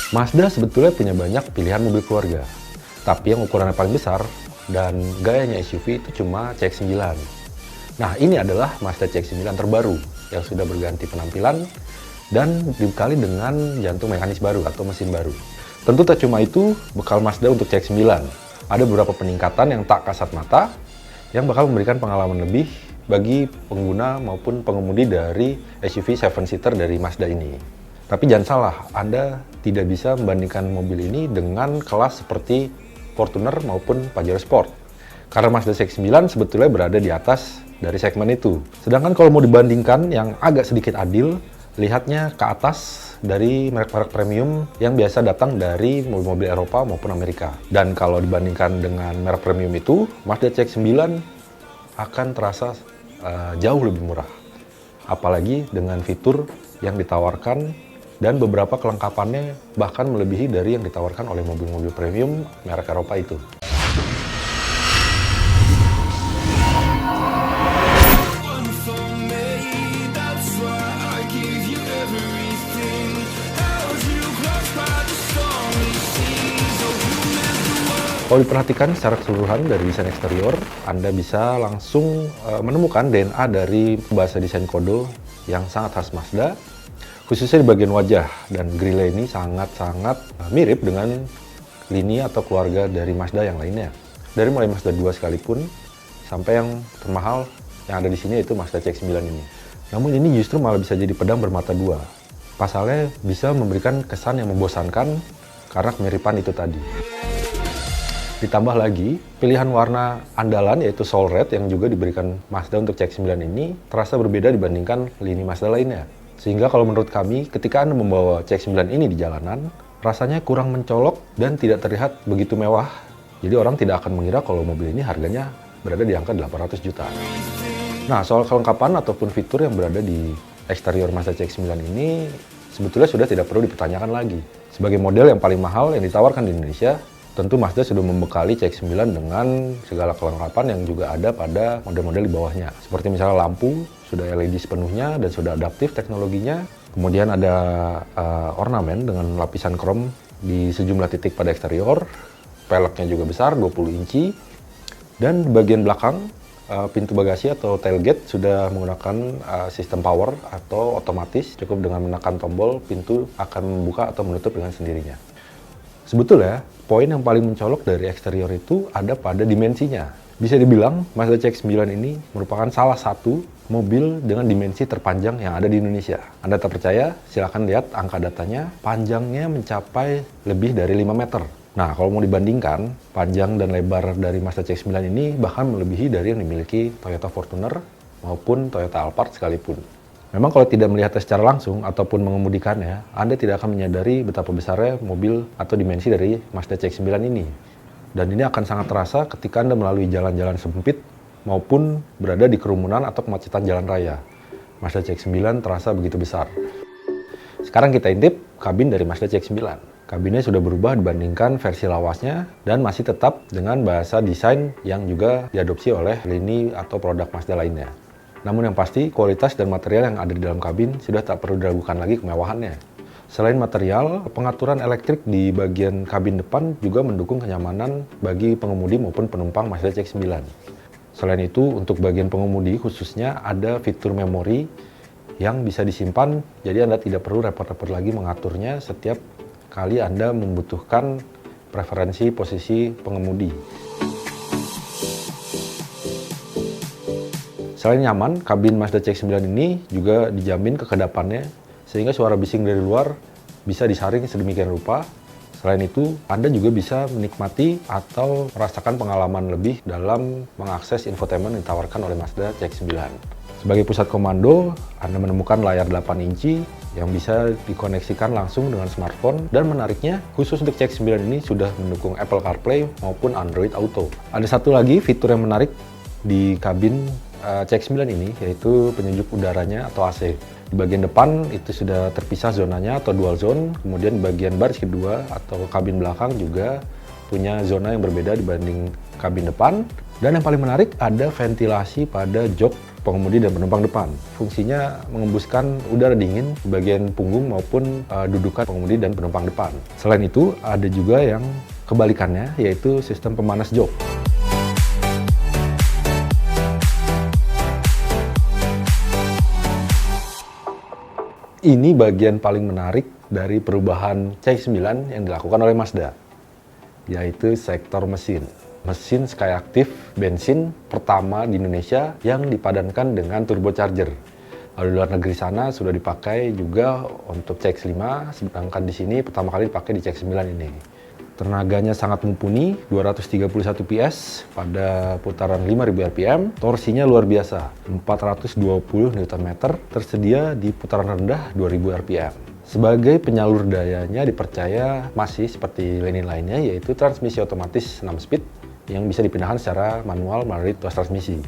Mazda sebetulnya punya banyak pilihan mobil keluarga, tapi yang ukurannya paling besar dan gayanya SUV itu cuma CX-9. Nah, ini adalah Mazda CX-9 terbaru yang sudah berganti penampilan dan dibekali dengan jantung mekanis baru atau mesin baru. Tentu tak cuma itu bekal Mazda untuk CX-9. Ada beberapa peningkatan yang tak kasat mata yang bakal memberikan pengalaman lebih bagi pengguna maupun pengemudi dari SUV 7-seater dari Mazda ini. Tapi jangan salah, Anda tidak bisa membandingkan mobil ini dengan kelas seperti Fortuner maupun Pajero Sport. Karena Mazda CX-9 sebetulnya berada di atas dari segmen itu. Sedangkan kalau mau dibandingkan yang agak sedikit adil, lihatnya ke atas dari merek-merek premium yang biasa datang dari mobil-mobil Eropa maupun Amerika. Dan kalau dibandingkan dengan merek premium itu, Mazda CX-9 akan terasa jauh lebih murah. Apalagi dengan fitur yang ditawarkan dan beberapa kelengkapannya bahkan melebihi dari yang ditawarkan oleh mobil-mobil premium merek Eropa itu. Kalau diperhatikan secara keseluruhan dari desain eksterior, Anda bisa langsung menemukan DNA dari bahasa desain kode yang sangat khas Mazda, khususnya di bagian wajah, dan grille ini sangat-sangat mirip dengan lini atau keluarga dari Mazda yang lainnya. Dari mulai Mazda 2 sekalipun, sampai yang termahal yang ada di sini yaitu Mazda CX-9 ini. Namun ini justru malah bisa jadi pedang bermata dua. Pasalnya bisa memberikan kesan yang membosankan karena kemiripan itu tadi. Ditambah lagi, pilihan warna andalan yaitu Soul Red yang juga diberikan Mazda untuk CX-9 ini terasa berbeda dibandingkan lini Mazda lainnya. Sehingga kalau menurut kami, ketika Anda membawa CX-9 ini di jalanan, rasanya kurang mencolok dan tidak terlihat begitu mewah. Jadi orang tidak akan mengira kalau mobil ini harganya berada di angka 800 juta. Nah, soal kelengkapan ataupun fitur yang berada di eksterior Mazda CX-9 ini sebetulnya sudah tidak perlu dipertanyakan lagi. Sebagai model yang paling mahal yang ditawarkan di Indonesia, tentu Mazda sudah membekali CX-9 dengan segala kelengkapan yang juga ada pada model-model di bawahnya. Seperti misalnya lampu, sudah LED sepenuhnya dan sudah adaptif teknologinya. Kemudian ada ornamen dengan lapisan krom di sejumlah titik pada eksterior. Peleknya juga besar, 20 inci. Dan di bagian belakang, pintu bagasi atau tailgate sudah menggunakan sistem power atau otomatis. Cukup dengan menekan tombol, pintu akan membuka atau menutup dengan sendirinya. Sebetulnya, poin yang paling mencolok dari eksterior itu ada pada dimensinya. Bisa dibilang, Mazda CX-9 ini merupakan salah satu mobil dengan dimensi terpanjang yang ada di Indonesia. Anda tak percaya? Silakan lihat angka datanya, panjangnya mencapai lebih dari 5 meter. Nah, kalau mau dibandingkan, panjang dan lebar dari Mazda CX-9 ini bahkan melebihi dari yang dimiliki Toyota Fortuner maupun Toyota Alphard sekalipun. Memang kalau tidak melihatnya secara langsung ataupun mengemudikannya, Anda tidak akan menyadari betapa besarnya mobil atau dimensi dari Mazda CX-9 ini. Dan ini akan sangat terasa ketika Anda melalui jalan-jalan sempit maupun berada di kerumunan atau kemacetan jalan raya. Mazda CX-9 terasa begitu besar. Sekarang kita intip kabin dari Mazda CX-9. Kabinnya sudah berubah dibandingkan versi lawasnya dan masih tetap dengan bahasa desain yang juga diadopsi oleh lini atau produk Mazda lainnya. Namun yang pasti, kualitas dan material yang ada di dalam kabin sudah tak perlu diragukan lagi kemewahannya. Selain material, pengaturan elektrik di bagian kabin depan juga mendukung kenyamanan bagi pengemudi maupun penumpang Mazda CX-9. Selain itu, untuk bagian pengemudi khususnya ada fitur memori yang bisa disimpan, jadi Anda tidak perlu repot-repot lagi mengaturnya setiap kali Anda membutuhkan preferensi posisi pengemudi. Selain nyaman, kabin Mazda CX-9 ini juga dijamin kekedapannya sehingga suara bising dari luar bisa disaring sedemikian rupa. Selain itu, Anda juga bisa menikmati atau merasakan pengalaman lebih dalam mengakses infotainment yang ditawarkan oleh Mazda CX-9. Sebagai pusat komando, Anda menemukan layar 8 inci yang bisa dikoneksikan langsung dengan smartphone, dan menariknya, khusus untuk CX-9 ini sudah mendukung Apple CarPlay maupun Android Auto. Ada satu lagi fitur yang menarik di kabin CX-9 ini, yaitu penyejuk udaranya atau AC. Di bagian depan itu sudah terpisah zonanya atau dual zone, kemudian bagian baris kedua atau kabin belakang juga punya zona yang berbeda dibanding kabin depan. Dan yang paling menarik ada ventilasi pada jok pengemudi dan penumpang depan. Fungsinya mengembuskan udara dingin di bagian punggung maupun dudukan pengemudi dan penumpang depan. Selain itu, ada juga yang kebalikannya, yaitu sistem pemanas jok. Ini bagian paling menarik dari perubahan CX-9 yang dilakukan oleh Mazda, yaitu sektor mesin. Mesin Skyactiv bensin pertama di Indonesia yang dipadankan dengan turbocharger. Lalu di luar negeri sana sudah dipakai juga untuk CX-5, sedangkan di sini pertama kali dipakai di CX-9 ini. Tenaganya sangat mumpuni, 231 PS pada putaran 5000 rpm, torsinya luar biasa, 420 Nm, tersedia di putaran rendah 2000 rpm. Sebagai penyalur dayanya dipercaya masih seperti lini lainnya, yaitu transmisi otomatis 6 speed yang bisa dipindahkan secara manual melalui tuas transmisi.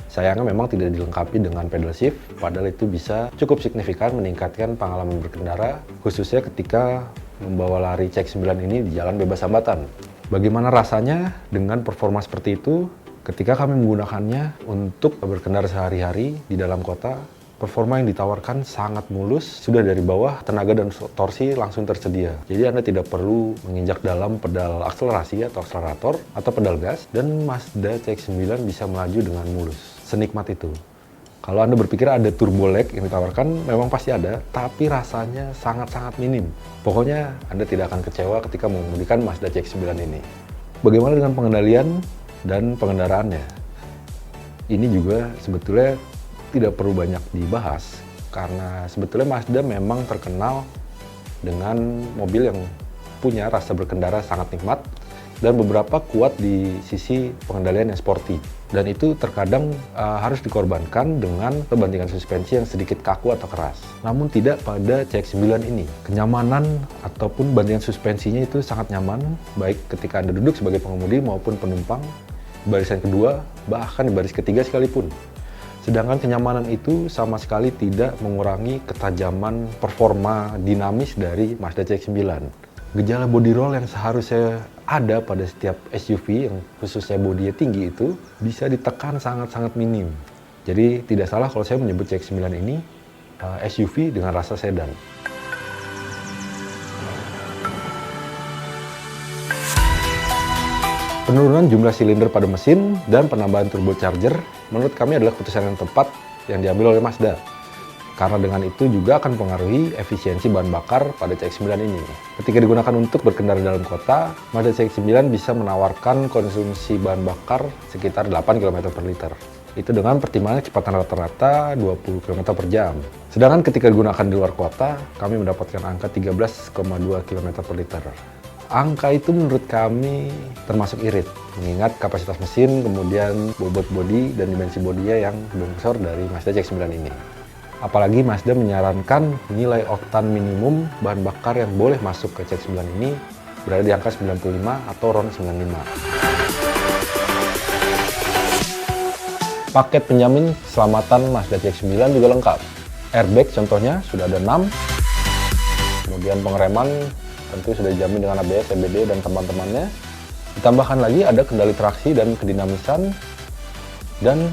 Sayangnya memang tidak dilengkapi dengan pedal shift, padahal itu bisa cukup signifikan meningkatkan pengalaman berkendara, khususnya ketika membawa lari CX-9 ini di jalan bebas hambatan. Bagaimana rasanya dengan performa seperti itu ketika kami menggunakannya untuk berkendara sehari-hari di dalam kota? Performa yang ditawarkan sangat mulus, sudah dari bawah tenaga dan torsi langsung tersedia. Jadi Anda tidak perlu menginjak dalam pedal akselerasi atau akselerator atau pedal gas, dan Mazda CX-9 bisa melaju dengan mulus. Senikmat itu. Kalau Anda berpikir ada turbo lag yang ditawarkan, memang pasti ada, tapi rasanya sangat-sangat minim. Pokoknya Anda tidak akan kecewa ketika mengemudikan Mazda CX-9 ini. Bagaimana dengan pengendalian dan pengendaraannya? Ini juga sebetulnya tidak perlu banyak dibahas, karena sebetulnya Mazda memang terkenal dengan mobil yang punya rasa berkendara sangat nikmat, dan beberapa kuat di sisi pengendalian yang sporty. Dan itu terkadang harus dikorbankan dengan perbandingan suspensi yang sedikit kaku atau keras. Namun tidak pada CX-9 ini. Kenyamanan ataupun bandingan suspensinya itu sangat nyaman, baik ketika Anda duduk sebagai pengemudi maupun penumpang, barisan kedua, bahkan di baris ketiga sekalipun. Sedangkan kenyamanan itu sama sekali tidak mengurangi ketajaman performa dinamis dari Mazda CX-9. Gejala body roll yang seharusnya ada pada setiap SUV yang khususnya bodinya tinggi itu bisa ditekan sangat-sangat minim. Jadi tidak salah kalau saya menyebut CX-9 ini SUV dengan rasa sedan. Penurunan jumlah silinder pada mesin dan penambahan turbocharger menurut kami adalah keputusan yang tepat yang diambil oleh Mazda. Karena dengan itu juga akan mempengaruhi efisiensi bahan bakar pada CX-9 ini. Ketika digunakan untuk berkendara dalam kota, Mazda CX-9 bisa menawarkan konsumsi bahan bakar sekitar 8 km per liter. Itu dengan pertimbangan kecepatan rata-rata 20 km per jam. Sedangkan ketika digunakan di luar kota, kami mendapatkan angka 13,2 km per liter. Angka itu menurut kami termasuk irit, mengingat kapasitas mesin, kemudian bobot bodi dan dimensi bodinya yang bongsor dari Mazda CX-9 ini. Apalagi Mazda menyarankan nilai oktan minimum bahan bakar yang boleh masuk ke CX-9 ini berada di angka 95 atau RON 95. Paket penjamin keselamatan Mazda CX-9 juga lengkap. Airbag contohnya sudah ada 6. Kemudian pengereman tentu sudah dijamin dengan ABS, EBD, dan teman-temannya. Ditambahkan lagi ada kendali traksi dan kedinamisan, dan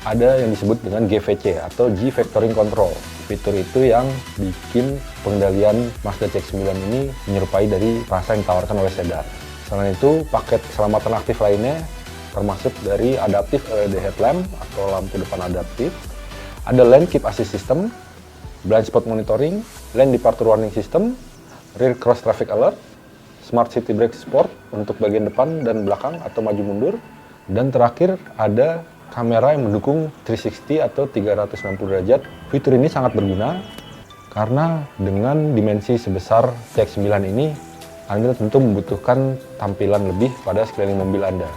ada yang disebut dengan GVC atau G Vectoring Control. Fitur itu yang bikin pengendalian Mazda CX-9 ini menyerupai dari rasa yang ditawarkan oleh sedan. Selain itu, paket keselamatan aktif lainnya termasuk dari adaptive LED headlamp atau lampu depan adaptif, ada lane keep assist system, blind spot monitoring, lane departure warning system, rear cross traffic alert, smart city brake sport untuk bagian depan dan belakang atau maju mundur, dan terakhir ada kamera yang mendukung 360 atau 360 derajat. Fitur ini sangat berguna karena dengan dimensi sebesar CX-9 ini, Anda tentu membutuhkan tampilan lebih pada sekeliling mobil Anda.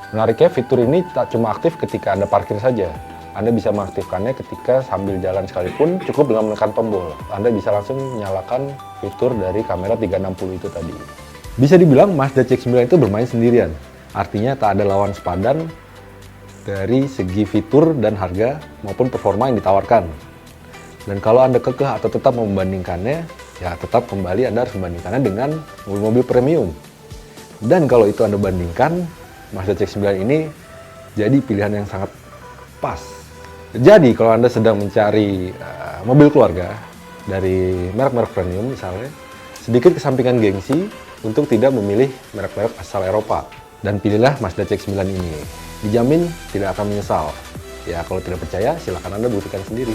Menariknya, fitur ini tak cuma aktif ketika Anda parkir saja. Anda bisa mengaktifkannya ketika sambil jalan sekalipun, cukup dengan menekan tombol. Anda bisa langsung menyalakan fitur dari kamera 360 itu tadi. Bisa dibilang Mazda CX-9 itu bermain sendirian. Artinya tak ada lawan sepadan dari segi fitur dan harga maupun performa yang ditawarkan. Dan kalau Anda kekeh atau tetap membandingkannya, ya tetap kembali Anda harus membandingkannya dengan mobil-mobil premium. Dan kalau itu Anda bandingkan, Mazda CX-9 ini jadi pilihan yang sangat pas Jadi kalau Anda sedang mencari mobil keluarga dari merek-merek premium misalnya, sedikit kesampingan gengsi untuk tidak memilih merek-merek asal Eropa. Dan pilihlah Mazda CX-9 ini. Dijamin tidak akan menyesal. Ya, kalau tidak percaya, silakan Anda buktikan sendiri.